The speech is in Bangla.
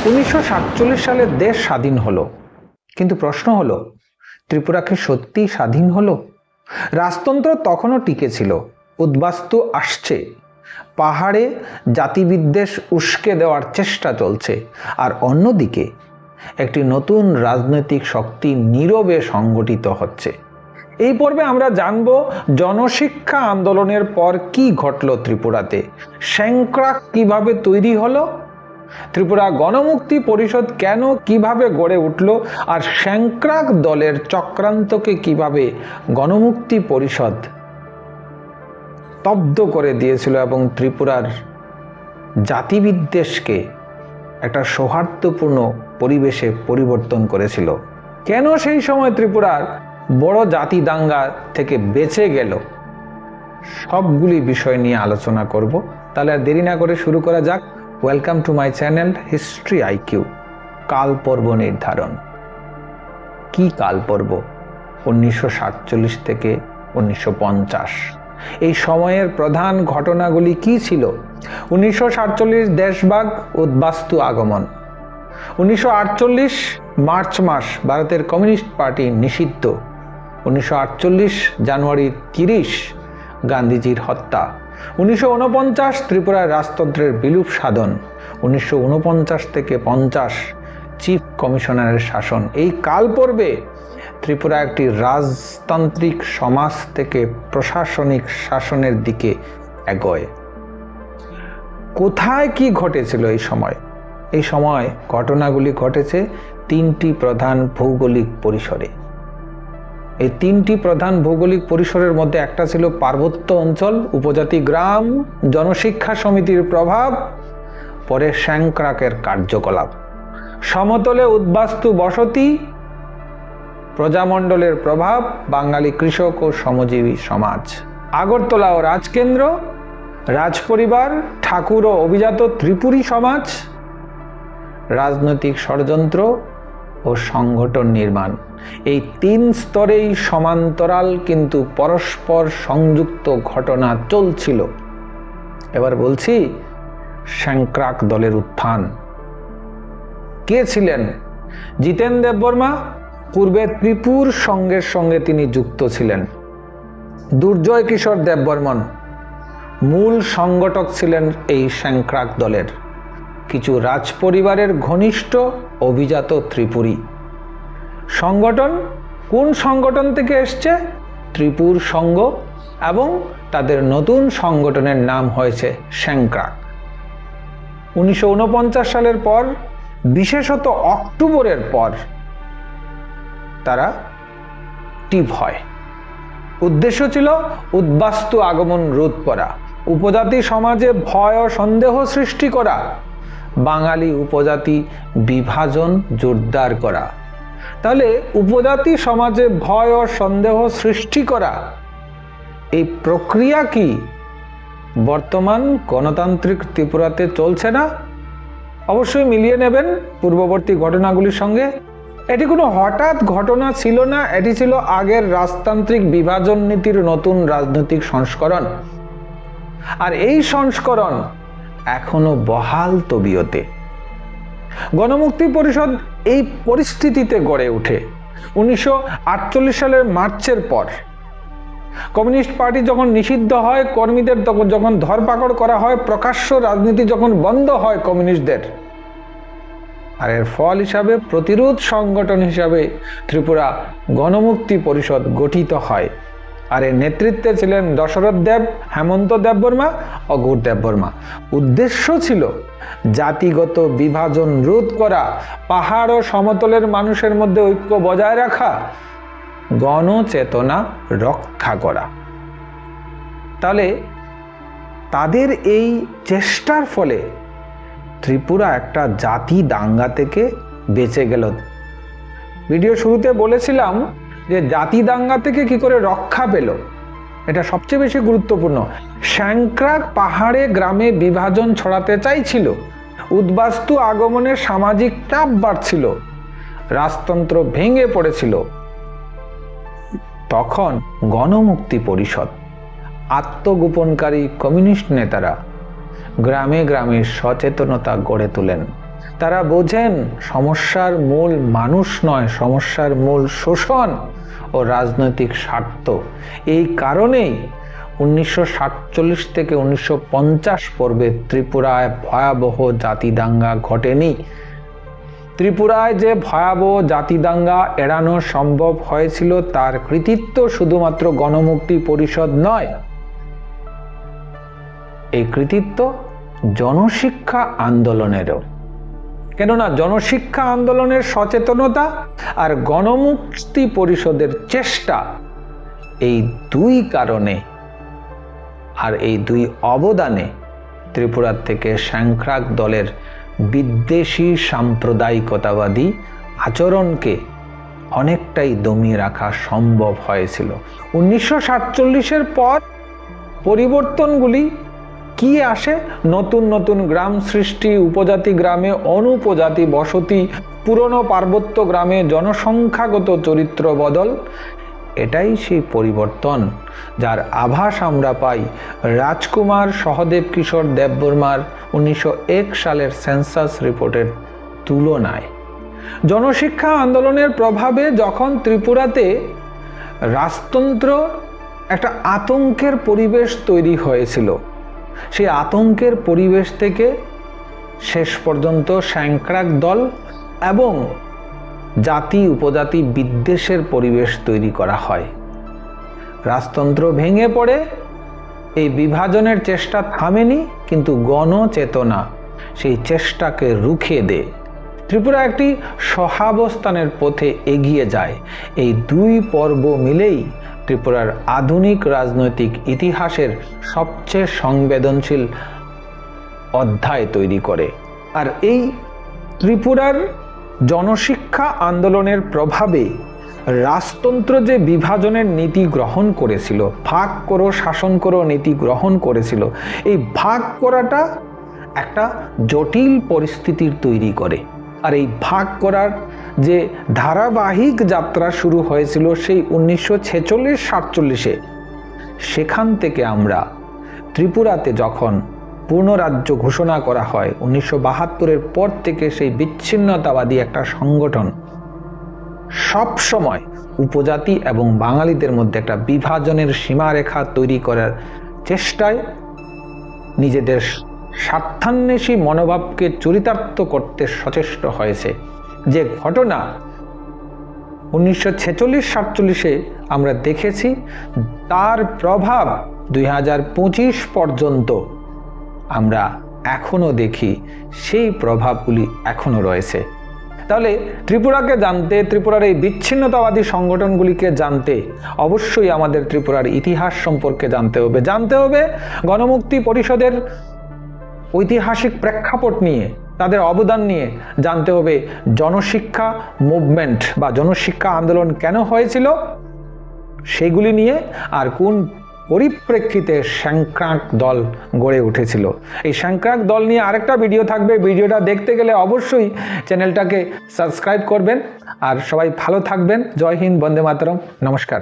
1947 সালে দেশ স্বাধীন হলো, কিন্তু প্রশ্ন হলো ত্রিপুরা কি সত্যিই স্বাধীন হলো? রাজতন্ত্র তখনও টিকে ছিল, উদ্বাস্তু আসছে, পাহাড়ে জাতিবিদ্বেষ উস্কে দেওয়ার চেষ্টা চলছে, আর অন্যদিকে একটি নতুন রাজনৈতিক শক্তি নীরবে সংগঠিত হচ্ছে। এই পর্বে আমরা জানব জনশিক্ষা আন্দোলনের পর কি ঘটল ত্রিপুরাতে, স্যাংক্রাক কিভাবে তৈরি হলো, ত্রিপুরা গণমুক্তি পরিষদ কেন কিভাবে গড়ে উঠল, আর স্যাংক্রাক দলের চক্রান্তকে কিভাবে গণমুক্তি পরিষদ স্তব্ধ করে দিয়েছিল এবং ত্রিপুরার জাতিবিদ্বেষকে একটা সৌহার্দ্যপূর্ণ পরিবেশে পরিবর্তন করেছিল। কেন সেই সময় ত্রিপুরার বড় জাতি দাঙ্গা থেকে বেঁচে গেল, সবগুলি বিষয় নিয়ে আলোচনা করব। তাহলে আর দেরি না করে শুরু করা যাক। Welcome to my channel history IQ. কাল পর্ব নির্ধারণ। কি কাল পর্ব? 1947 থেকে 1950। এই সময়ের প্রধান ঘটনাগুলি কি ছিল? 1947 দেশভাগ, উদ্বাস্তু আগমন। 1948 মার্চ মাস ভারতের কমিউনিস্ট পার্টি নিষিদ্ধ। 1948 জানুয়ারি 30 গান্ধীজির হত্যা। 1949 ত্রিপুরার রাজতন্ত্রের বিলুপ সাধন। 1949 থেকে 50 চিফ কমিশনারের শাসন। এই কাল পর্বে ত্রিপুরা একটি রাজতান্ত্রিক সমাজ থেকে প্রশাসনিক শাসনের দিকে এগোয়। কোথায় কি ঘটেছিল এই সময়? এই সময় ঘটনাগুলি ঘটেছে তিনটি প্রধান ভৌগোলিক পরিসরে। এই তিনটি প্রধান ভৌগোলিক পরিসরের মধ্যে একটা ছিল পার্বত্য অঞ্চল, উপজাতি গ্রাম, জনশিক্ষা সমিতির প্রভাব, পরে স্যাংক্রাকের কার্যকলাপ। সমতলে উদ্বাস্তু বসতি, প্রজামণ্ডলের প্রভাব, বাঙালি কৃষক ও শ্রমজীবী সমাজ। আগরতলা ও রাজকেন্দ্র, রাজপরিবার, ঠাকুর ও অভিজাত ত্রিপুরী সমাজ, রাজনৈতিক ষড়যন্ত্র ও সংগঠন নির্মাণ। এই তিন স্তরেই সমান্তরাল কিন্তু পরস্পর সংযুক্ত ঘটনা চলছিল। এবার বলছি স্যাংক্রাক দলের উত্থান। কে ছিলেন? জিতেন দেববর্মা পূর্বে ত্রিপুর সংঘের সঙ্গে তিনি যুক্ত ছিলেন। দুর্জয় কিশোর দেববর্মন মূল সংগঠক ছিলেন এই স্যাংক্রাক দলের। কিছু রাজপরিবারের ঘনিষ্ঠ অভিজাত ত্রিপুরী। সংগঠন কোন সংগঠন থেকে এসছে? ত্রিপুর সংঘ, এবং তাদের নতুন সংগঠনের নাম হয়েছে স্যাংক্রাক। 1949 সালের পর, বিশেষত অক্টোবরের পর তারা টিপ হয়। উদ্দেশ্য ছিল উদ্বাস্তু আগমন রোধ করা, উপজাতি সমাজে ভয় ও সন্দেহ সৃষ্টি করা, বাঙালি উপজাতি বিভাজন জোরদার করা। তাহলে উপজাতি সমাজে ভয় ও সন্দেহ সৃষ্টি করা, এই প্রক্রিয়া কি বর্তমান গণতান্ত্রিক ত্রিপুরাতে চলছে না? অবশ্যই মিলিয়ে নেবেন পূর্ববর্তী ঘটনাগুলির সঙ্গে। এটি কোনো হঠাৎ ঘটনা ছিল না, এটি ছিল আগের রাজতান্ত্রিক বিভাজন নীতির নতুন রাজনৈতিক সংস্করণ। আর এই সংস্করণ এখনো বহাল তবিয়তে। গণমুক্তি পরিষদ এই পরিস্থিতিতে গড়ে ওঠে 1948 সালের মার্চের পর। কমিউনিস্ট পার্টি যখন নিষিদ্ধ হয়, কর্মীদের যখন ধরপাকড় করা হয়, প্রকাশ্য রাজনীতি যখন বন্ধ হয় কমিউনিস্টদের, আর এর ফল হিসাবে প্রতিরোধ সংগঠন হিসাবে ত্রিপুরা গণমুক্তি পরিষদ গঠিত হয়। আর এর নেতৃত্বে ছিলেন দশরথ দেব, হেমন্ত দেববর্মা ও গৌর দেববর্মা। উদ্দেশ্য ছিল জাতিগত বিভাজন রোধ করা, পাহাড় ও সমতলের মানুষের মধ্যে ঐক্য বজায় রাখা, গণচেতনা রক্ষা করা। তাহলে তাদের এই চেষ্টার ফলে ত্রিপুরা একটা জাতি দাঙ্গা থেকে বেঁচে গেল। ভিডিও শুরুতে বলেছিলাম যে জাতি দাঙ্গা থেকে কি করে রক্ষা পেল, এটা সবচেয়ে বেশি গুরুত্বপূর্ণ। স্যাংক্রাক পাহাড়ে গ্রামে বিভাজন ছড়াতে চাইছিল, উদ্বাস্তু আগমনের সামাজিক চাপ বাড়ছিল, রাজতন্ত্র ভেঙে পড়েছিল। তখন গণমুক্তি পরিষদ, আত্মগোপনকারী কমিউনিস্ট নেতারা গ্রামে গ্রামে সচেতনতা গড়ে তোলেন। তারা বোঝেন সমস্যার মূল মানুষ নয়, সমস্যার মূল শোষণ ও রাজনৈতিক স্বার্থ। এই কারণেই 1947 থেকে 1950 পর্বে ত্রিপুরায় ভয়াবহ জাতি দাঙ্গা ঘটেনি। ত্রিপুরায় যে ভয়াবহ জাতি দাঙ্গা এড়ানো সম্ভব হয়েছিল তার কৃতিত্ব শুধুমাত্র গণমুক্তি পরিষদ নয়, এই কৃতিত্ব জনশিক্ষা আন্দোলনেরও। কেননা জনশিক্ষা আন্দোলনের সচেতনতা আর গণমুক্তি পরিষদের চেষ্টা, এই দুই কারণে আর এই দুই অবদানে ত্রিপুরার থেকে স্যাংক্রাক দলের বিদ্বেষী সাম্প্রদায়িকতাবাদী আচরণকে অনেকটাই দমিয়ে রাখা সম্ভব হয়েছিল। 1947-এর পর পরিবর্তনগুলি কি আসে? নতুন নতুন গ্রাম সৃষ্টি, উপজাতি গ্রামে অনুপজাতি বসতি, পুরনো পার্বত্য গ্রামে জনসংখ্যাগত চরিত্র বদল। এটাই সেই পরিবর্তন যার আভাস আমরা পাই রাজকুমার সহদেব কিশোর দেববর্মার 1901 সালের সেন্সাস রিপোর্টের তুলনায়। জনশিক্ষা আন্দোলনের প্রভাবে যখন ত্রিপুরাতে রাজতন্ত্র একটা আতঙ্কের পরিবেশ তৈরি হয়েছিল, সেই আতঙ্কের পরিবেশ থেকে শেষ পর্যন্ত স্যাংক্রাক দল এবং জাতি উপজাতি বিদ্বেষের পরিবেশ তৈরি করা হয়। রাজতন্ত্র ভেঙে পড়ে, এই বিভাজনের চেষ্টা থামেনি, কিন্তু গণচেতনা সেই চেষ্টাকে রুখে দেয়। ত্রিপুরা একটি সহাবস্থানের পথে এগিয়ে যায়। এই দুই পর্ব মিলেই ত্রিপুরার আধুনিক রাজনৈতিক ইতিহাসের সবচেয়ে সংবেদনশীল অধ্যায় তৈরি করে। আর এই ত্রিপুরার জনশিক্ষা আন্দোলনের প্রভাবে রাজতন্ত্র যে বিভাজনের নীতি গ্রহণ করেছিল, ভাগ করো শাসন করো নীতি গ্রহণ করেছিল, এই ভাগ করাটা একটা জটিল পরিস্থিতির তৈরি করে। আর এই ভাগ করার যে ধারাবাহিক যাত্রা শুরু হয়েছিল সেই 1946-47-এ, সেখান থেকে আমরা ত্রিপুরাতে যখন পূর্ণ রাজ্য ঘোষণা করা হয় 1972-এর পর থেকে সেই বিচ্ছিন্নতাবাদী একটা সংগঠন সব সময় উপজাতি এবং বাঙালিদের মধ্যে একটা বিভাজনের সীমারেখা তৈরি করার চেষ্টায় নিজেদের স্বার্থান্বেষী মনোভাবকে চরিতার্থ করতে সচেষ্ট হয়েছে। যে ঘটনা 1946-47-এ আমরা দেখেছি, তার প্রভাব 2025 পর্যন্ত আমরা এখনো দেখি, সেই প্রভাবগুলি এখনো রয়েছে। তাহলে ত্রিপুরাকে জানতে, ত্রিপুরার এই বিচ্ছিন্নতাবাদী সংগঠনগুলিকে জানতে অবশ্যই আমাদের ত্রিপুরার ইতিহাস সম্পর্কে জানতে হবে গণমুক্তি পরিষদের ঐতিহাসিক প্রেক্ষাপট নিয়ে, তাদের অবদান নিয়ে জানতে হবে। জনশিক্ষা মুভমেন্ট বা জনশিক্ষা আন্দোলন কেন হয়েছিল সেগুলি নিয়ে, আর কোন পরিপ্রেক্ষিতে স্যাংক্রাক দল গড়ে উঠেছিল। এই স্যাংক্রাক দল নিয়ে আরেকটা ভিডিও থাকবে। ভিডিওটা দেখতে গেলে অবশ্যই চ্যানেলটাকে সাবস্ক্রাইব করবেন। আর সবাই ভালো থাকবেন। জয় হিন্দ, বন্দে মাতরম, নমস্কার।